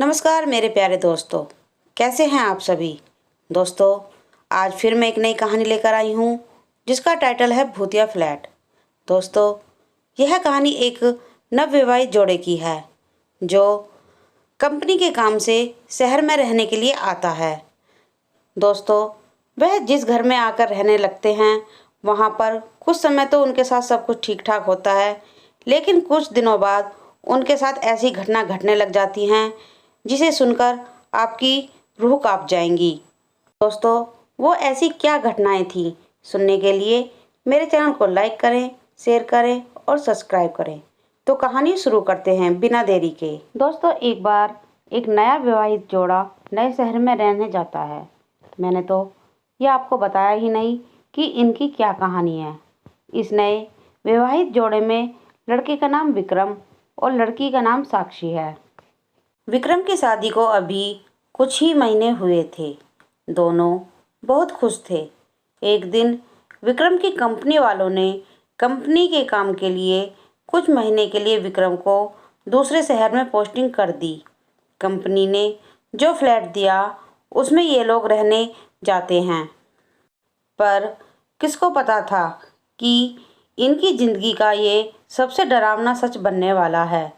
नमस्कार मेरे प्यारे दोस्तों, कैसे हैं आप सभी। दोस्तों, आज फिर मैं एक नई कहानी लेकर आई हूँ जिसका टाइटल है भूतिया फ्लैट। दोस्तों, यह कहानी एक नवविवाहित जोड़े की है जो कंपनी के काम से शहर में रहने के लिए आता है। दोस्तों, वह जिस घर में आकर रहने लगते हैं वहाँ पर कुछ समय तो उनके साथ सब कुछ ठीक ठाक होता है, लेकिन कुछ दिनों बाद उनके साथ ऐसी घटना घटने लग जाती हैं जिसे सुनकर आपकी रूह कांप जाएंगी। दोस्तों, वो ऐसी क्या घटनाएं थीं, सुनने के लिए मेरे चैनल को लाइक करें, शेयर करें और सब्सक्राइब करें। तो कहानी शुरू करते हैं बिना देरी के। दोस्तों, एक बार एक नया विवाहित जोड़ा नए शहर में रहने जाता है। मैंने तो ये आपको बताया ही नहीं कि इनकी क्या कहानी है। इस नए विवाहित जोड़े में लड़के का नाम विक्रम और लड़की का नाम साक्षी है। विक्रम की शादी को अभी कुछ ही महीने हुए थे। दोनों बहुत खुश थे। एक दिन विक्रम की कंपनी वालों ने कंपनी के काम के लिए कुछ महीने के लिए विक्रम को दूसरे शहर में पोस्टिंग कर दी। कंपनी ने जो फ्लैट दिया उसमें ये लोग रहने जाते हैं, पर किसको पता था कि इनकी ज़िंदगी का ये सबसे डरावना सच बनने वाला है।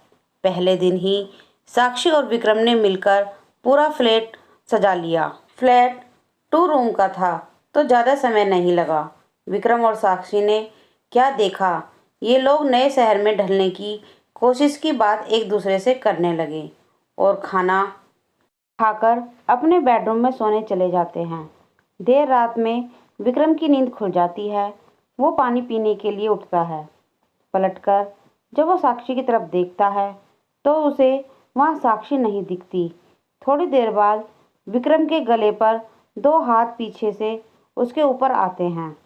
पहले दिन ही साक्षी और विक्रम ने मिलकर पूरा फ्लैट सजा लिया। फ्लैट 2 रूम का था तो ज़्यादा समय नहीं लगा। विक्रम और साक्षी ने क्या देखा, ये लोग नए शहर में ढलने की कोशिश की बात एक दूसरे से करने लगे और खाना खाकर अपने बेडरूम में सोने चले जाते हैं। देर रात में विक्रम की नींद खुल जाती है। वो पानी पीने के लिए उठता है। पलटकर जब वो साक्षी की तरफ देखता है तो उसे वहाँ साक्षी नहीं दिखती। थोड़ी देर बाद विक्रम के गले पर 2 हाथ पीछे से उसके ऊपर आते हैं।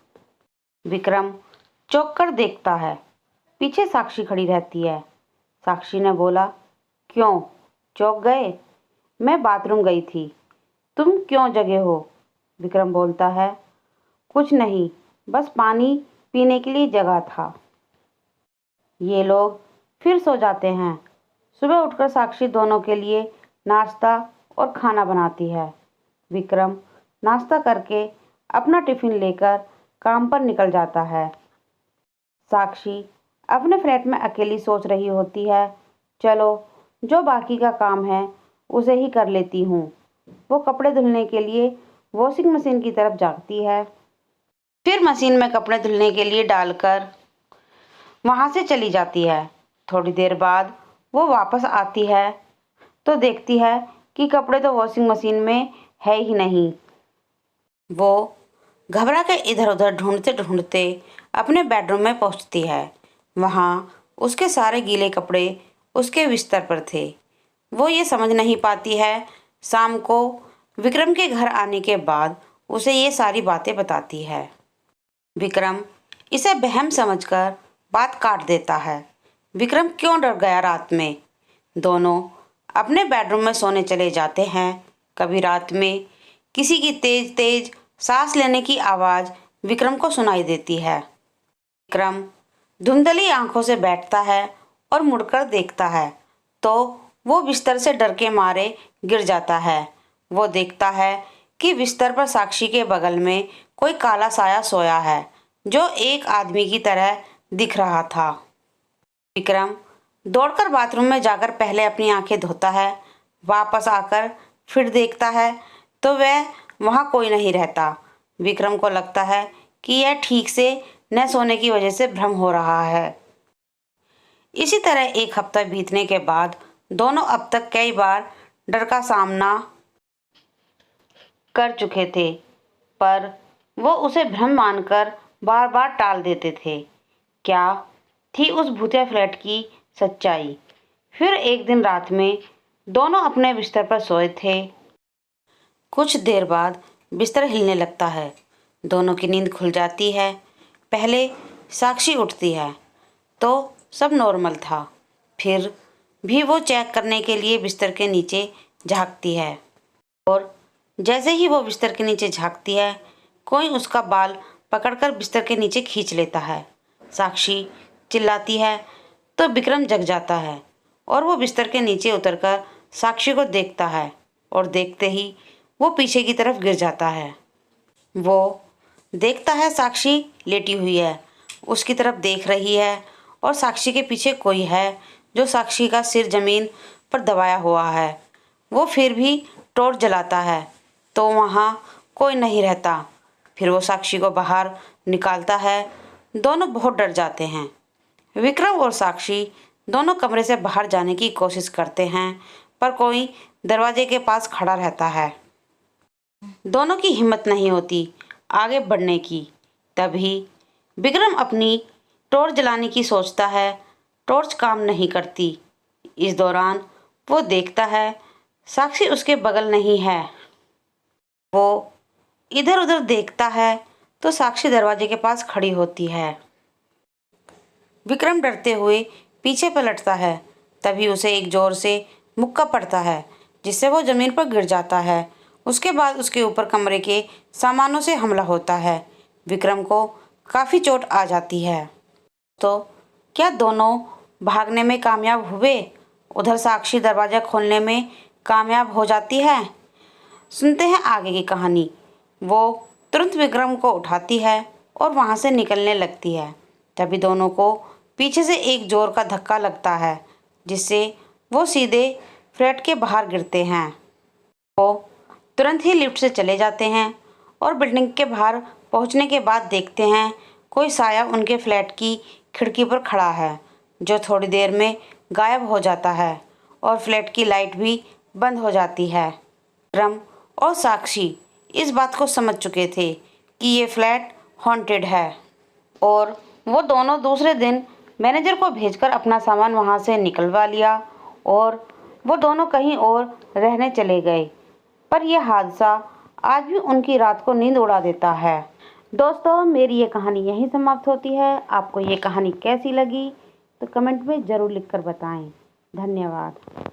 विक्रम चौंक कर देखता है। पीछे साक्षी खड़ी रहती है। साक्षी ने बोला, क्यों चौंक गए? मैं बाथरूम गई थी। तुम क्यों जगे हो? विक्रम बोलता है, कुछ नहीं, बस पानी पीने के लिए जगा था। ये लोग फिर सो जाते हैं। सुबह उठकर साक्षी दोनों के लिए नाश्ता और खाना बनाती है। विक्रम नाश्ता करके अपना टिफ़िन लेकर काम पर निकल जाता है। साक्षी अपने फ्लैट में अकेली सोच रही होती है, चलो जो बाकी का काम है उसे ही कर लेती हूँ। वो कपड़े धुलने के लिए वॉशिंग मशीन की तरफ जाती है, फिर मशीन में कपड़े धुलने के लिए डालकर वहाँ से चली जाती है। थोड़ी देर बाद वो वापस आती है तो देखती है कि कपड़े तो वॉशिंग मशीन में है ही नहीं। वो घबरा के इधर उधर ढूंढते ढूंढते अपने बेडरूम में पहुंचती है। वहाँ उसके सारे गीले कपड़े उसके बिस्तर पर थे। वो ये समझ नहीं पाती है। शाम को विक्रम के घर आने के बाद उसे ये सारी बातें बताती है। विक्रम इसे वहम समझकर बात काट देता है। विक्रम क्यों डर गया रात में? दोनों अपने बेडरूम में सोने चले जाते हैं। कभी रात में किसी की तेज तेज सांस लेने की आवाज़ विक्रम को सुनाई देती है। विक्रम धुंधली आंखों से बैठता है और मुड़कर देखता है तो वो बिस्तर से डर के मारे गिर जाता है। वो देखता है कि बिस्तर पर साक्षी के बगल में कोई काला साया सोया है जो एक आदमी की तरह दिख रहा था। विक्रम दौड़कर बाथरूम में जाकर पहले अपनी आंखें धोता है। वापस आकर फिर देखता है तो वह वहाँ कोई नहीं रहता। विक्रम को लगता है कि यह ठीक से न सोने की वजह से भ्रम हो रहा है। इसी तरह 1 हफ्ता बीतने के बाद दोनों अब तक कई बार डर का सामना कर चुके थे, पर वो उसे भ्रम मानकर बार बार टाल देते थे। क्या थी उस भूतिया फ्लैट की सच्चाई? फिर एक दिन रात में दोनों अपने बिस्तर पर सोए थे। कुछ देर बाद बिस्तर हिलने लगता है। दोनों की नींद खुल जाती है। पहले साक्षी उठती है तो सब नॉर्मल था। फिर भी वो चेक करने के लिए बिस्तर के नीचे झांकती है और जैसे ही वो बिस्तर के नीचे झांकती है कोई उसका बाल पकड़कर बिस्तर के नीचे खींच लेता है। साक्षी चिल्लाती है तो विक्रम जग जाता है और वो बिस्तर के नीचे उतरकर साक्षी को देखता है और देखते ही वो पीछे की तरफ गिर जाता है। वो देखता है साक्षी लेटी हुई है, उसकी तरफ देख रही है और साक्षी के पीछे कोई है जो साक्षी का सिर जमीन पर दबाया हुआ है। वो फिर भी टॉर्च जलाता है तो वहाँ कोई नहीं रहता। फिर वो साक्षी को बाहर निकालता है। दोनों बहुत डर जाते हैं। विक्रम और साक्षी दोनों कमरे से बाहर जाने की कोशिश करते हैं पर कोई दरवाजे के पास खड़ा रहता है। दोनों की हिम्मत नहीं होती आगे बढ़ने की। तभी विक्रम अपनी टॉर्च जलाने की सोचता है। टॉर्च काम नहीं करती। इस दौरान वो देखता है साक्षी उसके बगल नहीं है। वो इधर उधर देखता है तो साक्षी दरवाजे के पास खड़ी होती है। विक्रम डरते हुए पीछे पलटता है। तभी उसे एक जोर से मुक्का पड़ता है जिससे वो ज़मीन पर गिर जाता है। उसके बाद उसके ऊपर कमरे के सामानों से हमला होता है। विक्रम को काफ़ी चोट आ जाती है। तो क्या दोनों भागने में कामयाब हुए? उधर साक्षी दरवाज़ा खोलने में कामयाब हो जाती है। सुनते हैं आगे की कहानी। वो तुरंत विक्रम को उठाती है और वहाँ से निकलने लगती है। तभी दोनों को पीछे से एक जोर का धक्का लगता है जिससे वो सीधे फ्लैट के बाहर गिरते हैं। वो तुरंत ही लिफ्ट से चले जाते हैं और बिल्डिंग के बाहर पहुंचने के बाद देखते हैं कोई साया उनके फ्लैट की खिड़की पर खड़ा है जो थोड़ी देर में गायब हो जाता है और फ्लैट की लाइट भी बंद हो जाती है। विक्रम और साक्षी इस बात को समझ चुके थे कि ये फ्लैट हॉन्टेड है और वो दोनों दूसरे दिन मैनेजर को भेजकर अपना सामान वहाँ से निकलवा लिया और वो दोनों कहीं और रहने चले गए। पर यह हादसा आज भी उनकी रात को नींद उड़ा देता है। दोस्तों, मेरी ये कहानी यहीं समाप्त होती है। आपको ये कहानी कैसी लगी तो कमेंट में ज़रूर लिखकर बताएं। धन्यवाद।